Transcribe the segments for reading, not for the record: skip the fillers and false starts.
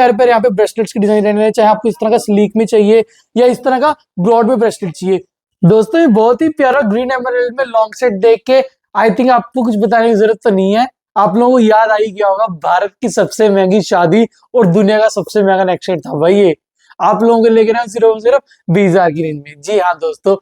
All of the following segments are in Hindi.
पैर पर यहाँ पे ब्रेसलेट्स की डिजाइन रहने, चाहे आपको इस तरह का स्लीक में चाहिए या इस तरह का ब्रॉड में ब्रेसलेट चाहिए। दोस्तों ये बहुत ही प्यारा ग्रीन एमराल्ड में लॉन्ग सेट देख के आई थिंक आपको कुछ बताने की जरूरत तो नहीं है। आप लोगों को याद आई गया होगा भारत की सबसे महंगी शादी और दुनिया का सबसे महंगा नेक सेट था भाई ये। आप लोगों को लेकर आए सिर्फ सिर्फ 20,000 की रेंज में। जी हाँ दोस्तों,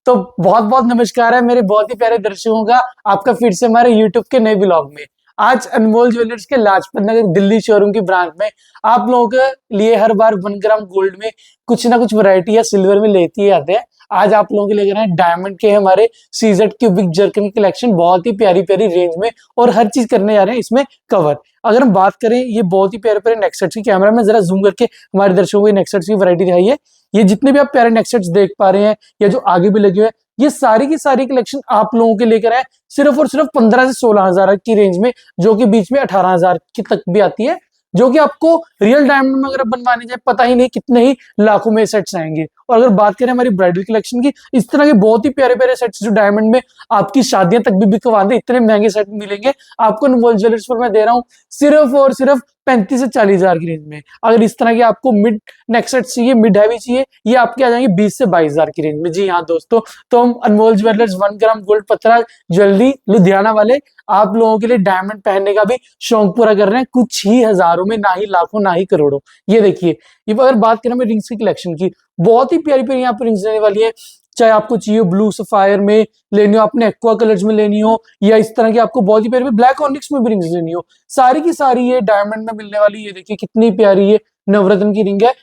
तो बहुत बहुत नमस्कार है मेरे बहुत ही प्यारे दर्शकों का, आपका फिर से हमारे यूट्यूब के नए ब्लॉग में। आज अनमोल ज्वेलर्स के लाजपत नगर दिल्ली शोरूम की ब्रांच में आप लोगों के लिए हर बार 1 ग्राम गोल्ड में कुछ ना कुछ वैरायटी या सिल्वर में लेते ही आते हैं। आज आप लोगों के लेकर आए डायमंड के हमारे सीजेड क्यूबिक जर्कन की कलेक्शन, बहुत ही प्यारी प्यारी रेंज में, और हर चीज करने जा रहे हैं इसमें कवर। अगर हम बात करें ये बहुत ही प्यारे प्यारे नेक सेट्स की, कैमरा में जरा जूम करके हमारे दर्शकों को नेक सेट्स की वैरायटी दिखाई है। ये जितने भी आप प्यारे नेक सेट्स देख पा रहे हैं या जो आगे भी लगे हुए हैं, ये सारी की सारी कलेक्शन आप लोगों के लेकर आए सिर्फ और सिर्फ 15 से 16,000 की रेंज में, जो कि बीच में 18,000 की तक भी आती है, जो कि आपको रियल डायमंड में अगर बनवाने जाए पता ही नहीं कितने ही लाखों में सेट्स आएंगे। और अगर बात करें हमारी ब्राइडल कलेक्शन की, इस तरह के बहुत ही प्यारे प्यारे सेट्स जो डायमंड में आपकी शादियां तक भी बिकवा दे, इतने महंगे सेट मिलेंगे आपको अनमोल ज्वेलर्स पर। मैं दे रहा हूँ सिर्फ और सिर्फ 35 से 40,000 की रेंज में। अगर इस तरह के आपको मिड नेक सेट चाहिए, मिड हैवी चाहिए, ये आपके आ जाएंगे 20 से 22,000 की रेंज में। जी हाँ दोस्तों, तो हम अनमोल ज्वेलर्स 1 ग्राम गोल्ड पत्थरा ज्वेलरी लुधियाना वाले आप लोगों के लिए डायमंड पहनने का भी शौक पूरा कर रहे हैं, कुछ ही हजारों में, ना ही लाखों ना ही करोड़ों। ये देखिए, ये अगर बात करें हमें रिंग्स की कलेक्शन की, बहुत ही प्यारी प्यारी यहाँ पर रिंग्स रहने वाली है। चाहे आपको चाहिए ब्लू सफायर में लेनी हो, अपने एक्वा कलर्स में लेनी हो, या इस तरह की आपको बहुत ही प्यारी ब्लैक ऑनिक्स में भी रिंग्स लेनी हो, सारी की सारी ये डायमंड में मिलने वाली। ये देखिए कितनी प्यारी ये नवरत्न की रिंग है,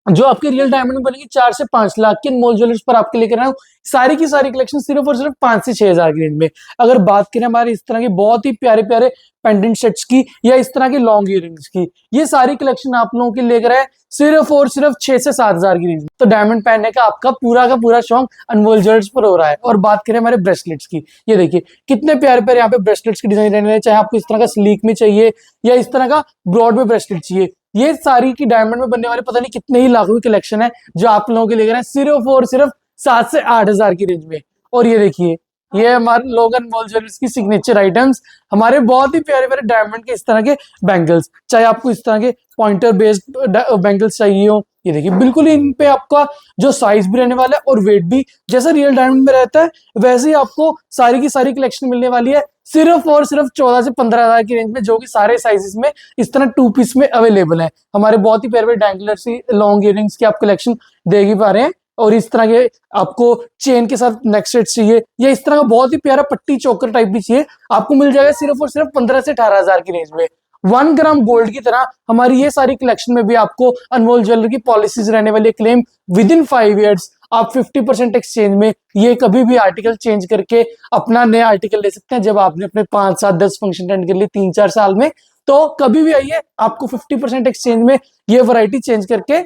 जो आपके रियल डायमंड में बनेगी 4 से 5 लाख की। अनमोल ज्वेलर्स पर आपके लेकर आया हूं सारी की सारी कलेक्शन सिर्फ और सिर्फ 5 से 6,000 की रेंज में। अगर बात करें हमारे इस तरह के बहुत ही प्यारे प्यारे पेंडेंट सेट्स की या इस तरह के लॉन्ग इयरिंग्स की, ये सारी कलेक्शन आप लोगों के लेकर आए सिर्फ और सिर्फ 6 से 7,000 की रेंज में। तो डायमंड पहनने का आपका पूरा का पूरा शौक अनमोल ज्वेलर्स पर हो रहा है। और बात करें हमारे ब्रेसलेट्स की, ये देखिए कितने प्यारे प्यारे यहाँ पे ब्रेसलेट्स की डिजाइन रहने, चाहे आपको इस तरह का स्लीक में चाहिए या इस तरह का ब्रॉड में ब्रेसलेट चाहिए, ये सारी की डायमंड में बनने वाले पता नहीं कितने ही लाखों की कलेक्शन है जो आप लोगों के लेकर आए सिर्फ और सिर्फ 7 से 8,000 की रेंज में। और ये देखिए, ये हमारे लोगन अनमोल ज्वेलर्स की सिग्नेचर आइटम्स, हमारे बहुत ही प्यारे प्यारे डायमंड के इस तरह के बैंगल्स, चाहे आपको इस तरह के पॉइंटर बेस्ड बैंगल्स चाहिए हो, ये देखिए बिल्कुल ही इन पे आपका जो साइज भी रहने वाला है और वेट भी जैसा रियल डायमंड में रहता है वैसे ही आपको सारी की सारी कलेक्शन मिलने वाली है सिर्फ और सिर्फ 14 से 15,000 की रेंज में, जो कि सारे साइजेस में इस तरह 2 पीस में अवेलेबल है। हमारे बहुत ही प्यारे प्यारे डैंगलर्स की लॉन्ग इयरिंग्स की आप कलेक्शन देख ही पा रहे हैं, और इस तरह के आपको चेन के साथ नेक सेट चाहिए या इस तरह का बहुत ही प्यारा पट्टी चोकर टाइप भी चाहिए, आपको मिल जाएगा सिर्फ और सिर्फ 15 से 18,000 की रेंज में। 1 ग्राम गोल्ड की तरह हमारी ये सारी कलेक्शन में भी आपको अनमोल ज्वेलरी की पॉलिसीज रहने वाली, क्लेम विद इन 5 ईयर्स आप 50% एक्सचेंज में ये कभी भी आर्टिकल चेंज करके अपना नया आर्टिकल ले सकते हैं। जब आपने अपने 5, 7, 10 फंक्शन अटेंड कर लिए 3-4 साल में, तो कभी भी आइए, आपको 50% एक्सचेंज में ये वैरायटी चेंज करके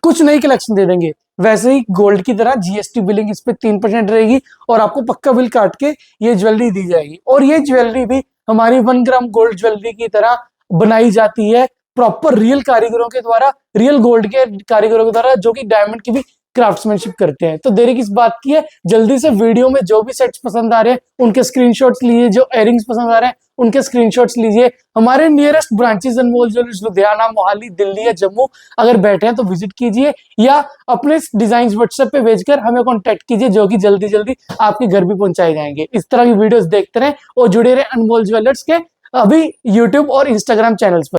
कुछ नई कलेक्शन दे देंगे। वैसे ही गोल्ड की तरह जीएसटी बिलिंग इस पे 3% रहेगी और आपको पक्का बिल काट के ये ज्वेलरी दी जाएगी। और ये ज्वेलरी भी हमारी 1 ग्राम गोल्ड ज्वेलरी की तरह बनाई जाती है प्रॉपर रियल कारीगरों के द्वारा, रियल गोल्ड के कारीगरों के द्वारा, जो कि डायमंड की भी क्राफ्ट्समैनशिप करते हैं। तो देरी किस बात की है, जल्दी से वीडियो में जो भी सेट्स पसंद आ रहे हैं उनके स्क्रीनशॉट्स लीजिए, जो इयरिंग्स पसंद आ रहे हैं उनके स्क्रीनशॉट्स लीजिए। हमारे नियरेस्ट ब्रांचेस अनमोल ज्वेलर्स लुधियाना, मोहाली, दिल्ली या जम्मू अगर बैठे हैं तो विजिट कीजिए, या अपने डिजाइन व्हाट्सएप पे भेजकर हमें कॉन्टेक्ट कीजिए, जो कि जल्दी जल्दी आपके घर भी पहुंचाए जाएंगे। इस तरह की वीडियोस देखते रहें और जुड़े रहे अनमोल ज्वेलर्स के अभी यूट्यूब और इंस्टाग्राम चैनल्स पर।